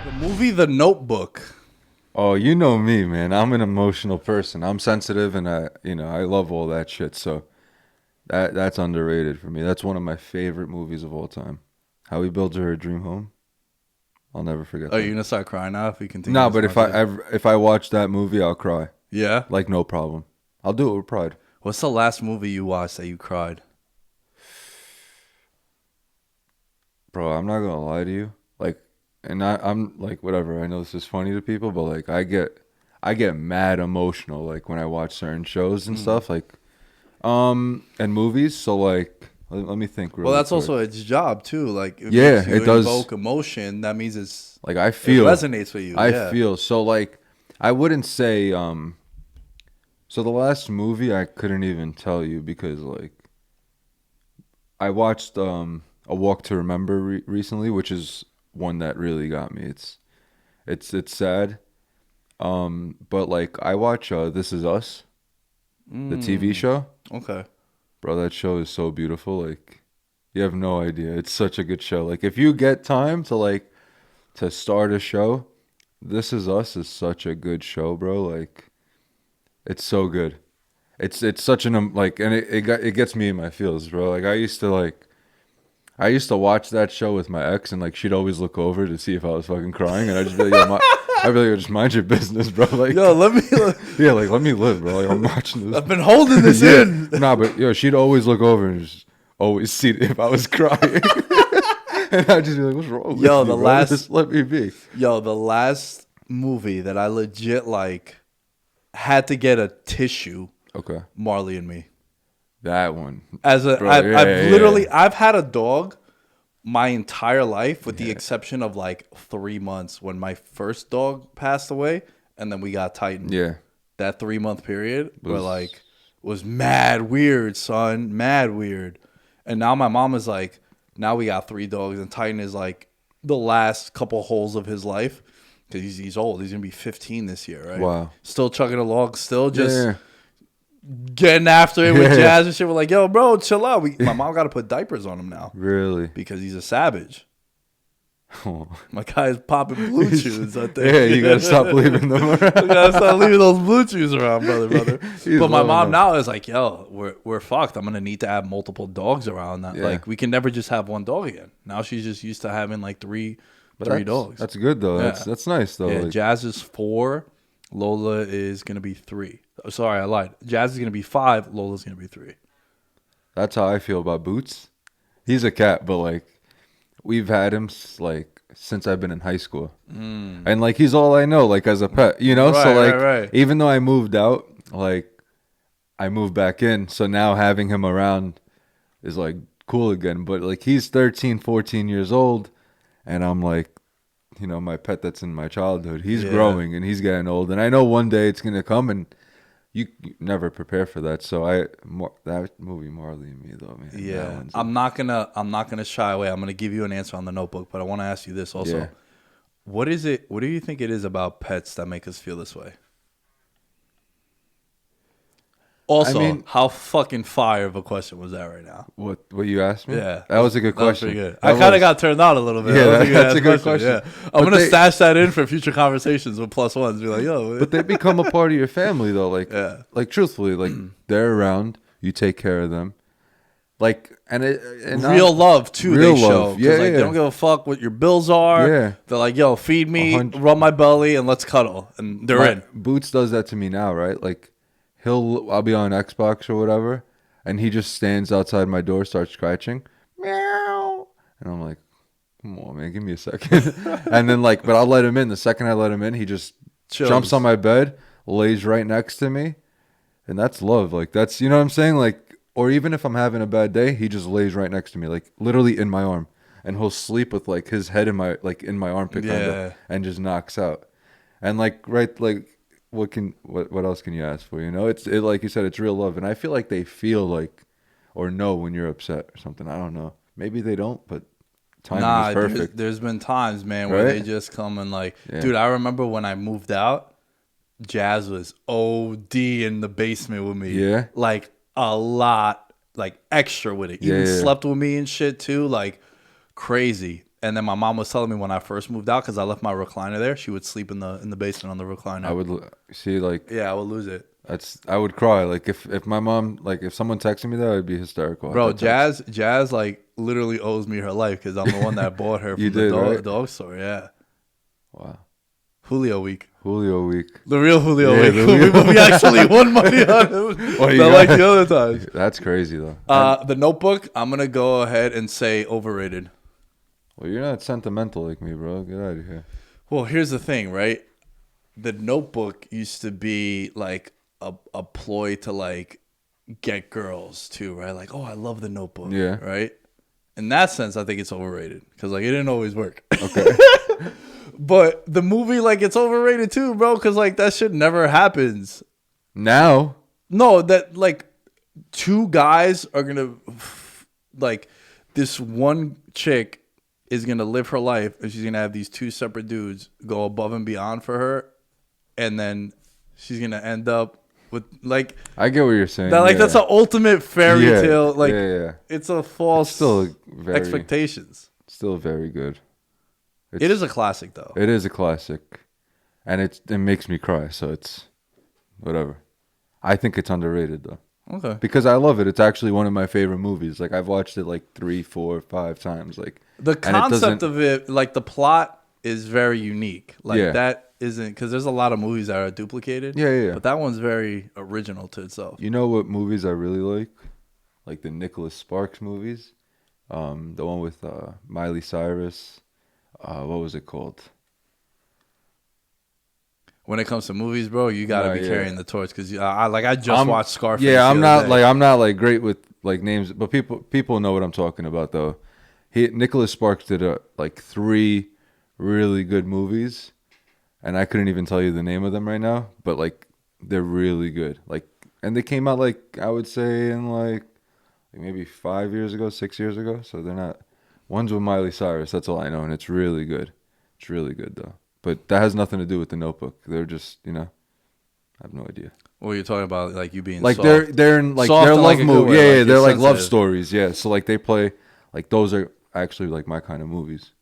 The movie The Notebook. Oh, you know me, man. I'm an emotional person. I'm sensitive, and I love all that shit. So that's underrated for me. That's one of my favorite movies of all time. How he builds her a dream home. I'll never forget Oh, that. you're gonna start crying now if you continue No, this but conversation? if I watch that movie, I'll cry. Yeah. Like no problem. I'll do it with pride. What's the last movie you watched that you cried? Bro, I'm not gonna lie to you. Like, and I'm like whatever. I know this is funny to people, but like I get mad emotional like when I watch certain shows and Mm. stuff. Like and movies. So like, let me think Well, really that's quick. also its job too. Like, it Yeah, makes you it does. invoke emotion. That means Like I it feel, resonates with you. I Yeah. feel. So like, I wouldn't say. So the last movie I couldn't even tell you because like I watched A Walk to Remember recently, which is one that really got me. It's sad. But like I watch This Is Us, the TV Mm. show. Okay. Bro, that show is so beautiful. Like you have no idea. It's such a good show. Like if you get time to like to start a show, This Is Us is such a good show, bro. Like it's so good. It's such an like and it gets me in my feels, bro. Like I used to watch that show with my ex and like she'd always look over to see if I was fucking crying and I'd just be like, I'd be like, just mind your business, bro. Like Yo, let me. yeah, like let me live, bro. Like I'm watching I've been holding this this. Yeah. in. Nah, but yo, she'd always look over and just always see if I was crying. And I'd just be like, what's wrong with Yo, you, the bro? last. Just let me be. Yo, the last movie that I legit like had to get a tissue. Okay. Marley and Me. That one. As a, Bro, I've yeah, yeah. literally, I've had a dog my entire life, with the Yeah. exception of like 3 months when my first dog passed away, and then we got Titan. Yeah. That 3 month period where Was like was mad weird, son, mad weird. And now my mom is like, now we got 3 dogs, and Titan is like the last couple holes of his life because he's old. He's gonna be 15 this year, right? wow. Still chugging along, still just Yeah. getting after it with Yeah. Jazz and shit. We're like, yo, bro, chill out. My mom got to put diapers on him now Really. because he's a savage. Oh. My guy's popping blue chews, I think. Yeah, you gotta stop leaving them You around. gotta stop leaving those blue chews around, brother. He's But my loving mom them. now is like, yo, we're fucked. I'm gonna need to have multiple dogs around. That Yeah. like we can never just have one dog again. Now she's just used to having like three dogs. That's good though. Yeah. That's nice though. Yeah, Like, Jazz is 4. Lola is gonna be 3. Oh, sorry, I lied. Jazz is gonna be 5. Lola's gonna be 3. that's how I feel about Boots. He's a cat, but like we've had him like since I've been in high school, and like he's all I know, like as a pet, you know. So Right, like right. even though I moved out, like I moved back in, so now having him around is like cool again. But like he's 13, 14 years old, and I'm like, my pet that's in my childhood, he's Yeah. growing and he's getting old, and I know one day it's gonna come, and you never prepare for that. So that movie Marley and Me though, man. that Yeah, one's I'm not gonna shy away. I'm gonna give you an answer on the Notebook, but I want to ask you this also. Yeah. What is it? What do you think it is about pets that make us feel this way? Also, mean- how fucking fire of a question was that right now? what you asked me. Yeah, that was a good That was question. pretty good. That I kind was- of got turned on a little bit. Yeah, That was that's a good ass question. Yeah, But I'm gonna they- stash that in for future conversations with plus ones. Be like, yo, But they become a part of your family though. Like, Yeah. like truthfully, like they're around. You take care of them. Like, and real love too. Real They show, love. 'cause, Yeah, like, yeah. they don't give a fuck what your bills are. Yeah. They're like, yo, feed me, 100 rub my belly, and let's cuddle, and they're in. Boots does that to me now, right? Like, I'll be on Xbox or whatever, and he just stands outside my door, starts scratching, meow, and I'm like, come on, man, give me a second. And then like, but I'll let him in. The second I let him in, he just Chills. jumps on my bed, lays right next to me, and that's love. Like that's, you know what I'm saying? Like, or even if I'm having a bad day, he just lays right next to me, like literally in my arm, and he'll sleep with like his head in my armpit, kind Yeah. of, and just knocks out. And like right, like what else can you ask for? You know, it's like you said, it's real love, and I feel like they feel like or know when you're upset or something. I don't know. Maybe they don't, but timing is perfect. There's been times, man, where Right? they just come and like, Yeah. dude, I remember when I moved out, Jazz was OD in the basement with me. Yeah? Like a lot, like extra with it. Even Yeah. slept with me and shit too, like crazy. And then my mom was telling me when I first moved out, because I left my recliner there, she would sleep in the basement on the recliner. I would see like Yeah, I would lose it. I would cry like if my mom like if someone texted me that, I'd be hysterical. at Bro, that text. Jazz like literally owes me her life because I'm the one that bought her You from the did, right? dog store. Yeah, Wow. Julio week, Julio week. the real Julio Yeah, week. the real- We actually won money on it. Oh, you Not got- like the other times. That's crazy though. The Notebook. I'm gonna go ahead and say overrated. Well, you're not sentimental like me, bro. Get out of here. Well, here's the thing, right? The Notebook used to be like a ploy to like get girls too, right? Like, oh, I love the Notebook. Yeah. Right. In that sense, I think it's overrated because like it didn't always work. Okay. But the movie, like, it's overrated too, bro, because like that shit never happens. Now, No, that like two guys are gonna like this one chick is gonna live her life and she's gonna have these two separate dudes go above and beyond for her, and then she's gonna end up with like I get what you're saying. that. Like yeah. that's an ultimate fairy Yeah, tale. Like yeah. it's a false Still very, expectations. still very good. It is a classic though. It is a classic, and it makes me cry. So it's whatever. I think it's underrated though, Okay. because I love it. It's actually one of my favorite movies. Like I've watched it like 3, 4, 5 times. Like The and it concept doesn't- of it, like the plot, is very unique. Like Yeah. that isn't because there's a lot of movies that are duplicated. Yeah. But that one's very original to itself. You know what movies I really like the Nicholas Sparks movies. The one with Miley Cyrus. What was it called? When it comes to movies, bro, you gotta Nah, be yeah. carrying the torch because I just watched Scarface. Yeah, the other day. I'm not like great with like names, but people know what I'm talking about though. Nicholas Sparks did like 3 really good movies, and I couldn't even tell you the name of them right now, but like they're really good. Like, and they came out like I would say in like maybe 5 years ago, 6 years ago. So they're not. One's with Miley Cyrus. That's all I know, and it's really good. It's really good though. But that has nothing to do with the Notebook. They're just I have no idea. Well, you're talking about like you being Like soft. they're in like Soft their in, love like, a good movie. way, Yeah, like, yeah, you're they're like love sensitive. stories. Yeah, so like they play like those are actually like my kind of movies.